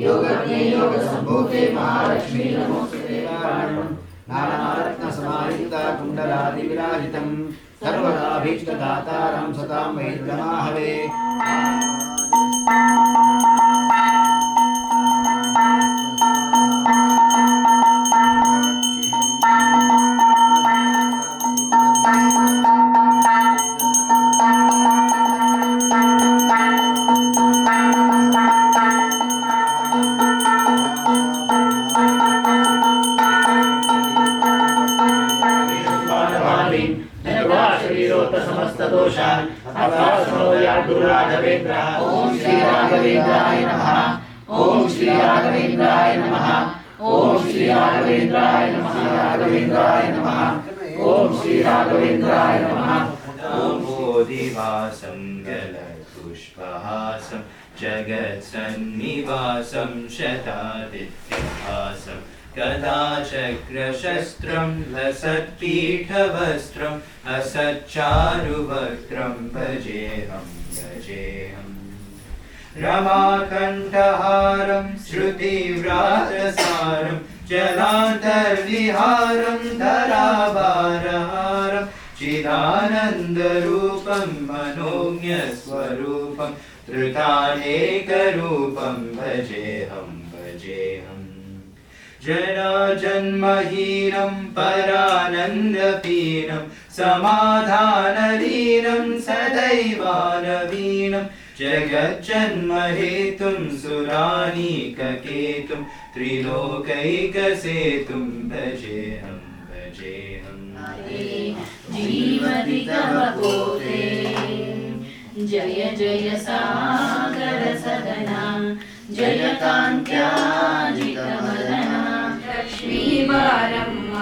योगज्ञे योगसम्भूते महालक्ष्मी नमोस्तुते नानारत्नसमायुक्ता कुण्डलादिविराजितं सर्वदाभीष्टदातारं सतां वै दृढमाहवे। ओम श्री राघवेंद्राय नमः। ओम श्री राघवेंद्राय नमः। ओम श्री राघवेंद्राय नमः। राघवेंद्राय नमः। ओम श्री राघवेंद्राय नमः। ओम बोधिवासं गलपुष्पहासं जगत्सन्निवासं शतादित्यहासं गदाचक्रशस्त्रं लसत्पीठवस्त्रम् असच्चारुवक्त्रं भजेऽहं भजेऽहम्। रमाकण्ठहारं श्रुतिव्रातसारं जलान्तर्विहारं धराभारहारं चिदानन्दरूपं मनोज्ञस्वरूपं धृतानेकरूपं भजेऽहं भजेऽहम्। जराजन्महीनं परानन्दपीनं समाधानलीनं सदैवानवीनं जगज्जन्महेतुं सुरानीककेतुं त्रिलोकैकसेतुं भजेऽहं भजेऽहम्। जीवति तव पोते जय जय सागर सदना जय कान्त्याजितवदना लक्ष्मी बारम्म।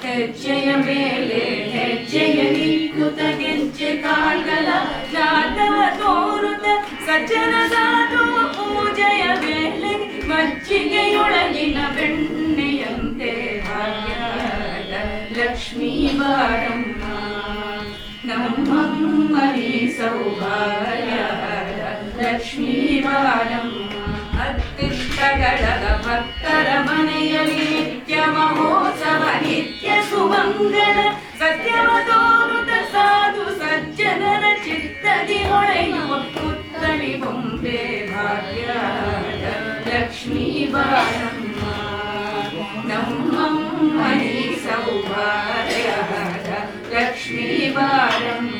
ಹೆಜ್ಜೆಯ ಮೇಲೆ ಹೆಜ್ಜೆಯ ನಿಕ್ಕುತ ಗೆಜ್ಜೆ ಕಾಲ್ಗಳ ಜಾತವ ತೋರುತ್ತ ಸಜ್ಜನ ಸಾಧುವ ಪೂಜೆಯ ವೇಳೆ ಮಜ್ಜಿಗೆಯೊಳಗಿನ ಬೆಣ್ಣೆಯಂತೆ ಭಾಗ್ಯದ ಲಕ್ಷ್ಮೀ ಬಾರಮ್ಮ ನಮ್ಮಮ್ಮನಿ ಸೌಭಾಗ್ಯದ ಲಕ್ಷ್ಮೀ ಬಾರಮ್ಮ। ಅತ್ತಿತ್ತಗಳದ ಭಕ್ತರ ಮನೆಯಲ್ಲಿ ನಿತ್ಯ ಮಹೋತ್ಸವ ನಿತ್ಯ ಸುಮಂಗಲ ಸತ್ಯವ ತೋರುತ ಸಾಧು ಸಜ್ಜನರ ಚಿತ್ತದಿ ಹೊಳೆಯುವ ಪುತ್ತಳಿ ಬೊಂಬೆ ಭಾಗ್ಯದ ಲಕ್ಷ್ಮೀ ಬಾರಮ್ಮ ನಮ್ಮಮ್ಮನಿ ಸೌಭಾಗ್ಯದ ಲಕ್ಷ್ಮೀ ಬಾರಮ್ಮ।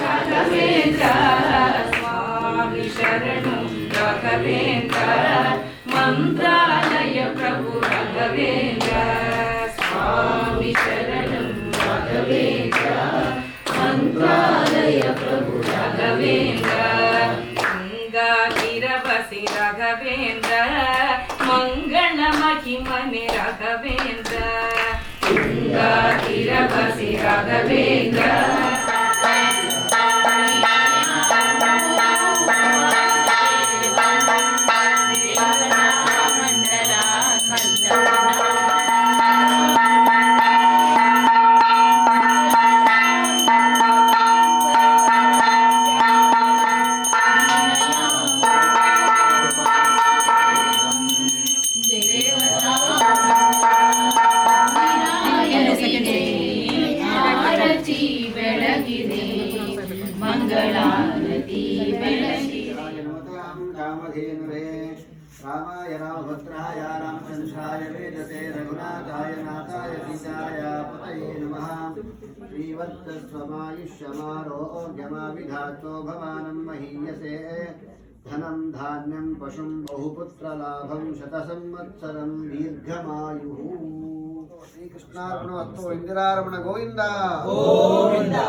ರಾಘವೇಂದ್ರ ಸ್ವಾಮಿ ಶರಣು ರಾಘವೇಂದ್ರ ಮಂತ್ರಾಲಯ ಪ್ರಭು ರಾಘವೇಂದ್ರ ಸ್ವಾಮಿ ಶರಣಂ ರಾಘವೇಂದ್ರ ಮಂತ್ರಾಲಯ ಪ್ರಭು ರಾಘವೇಂದ್ರ ಗಂಗಾತಿರವಸಿ ರಾಘವೇಂದ್ರ ಮಂಗಳ ಮಹಿಮನೆ ರಾಘವೇಂದ್ರ ಗಂಗಾತಿರವಸಿ ರಾಘವೇಂದ್ರ मंगलारती रामाय रामभद्राय रामचन्द्राय वेदसे रघुनाथाय नाथाय सीताय पतये नमः। श्रीवत्सस्वमायुष्यमारोग्यमाविधातो भवानं महीयसे धनं धान्यं पशुं बहुपुत्रलाभं शतसंवत्सरं दीर्घमायुः। श्रीकृष्णार्पणमस्तु। इंदिरारमण गोविंदा गोविंदा।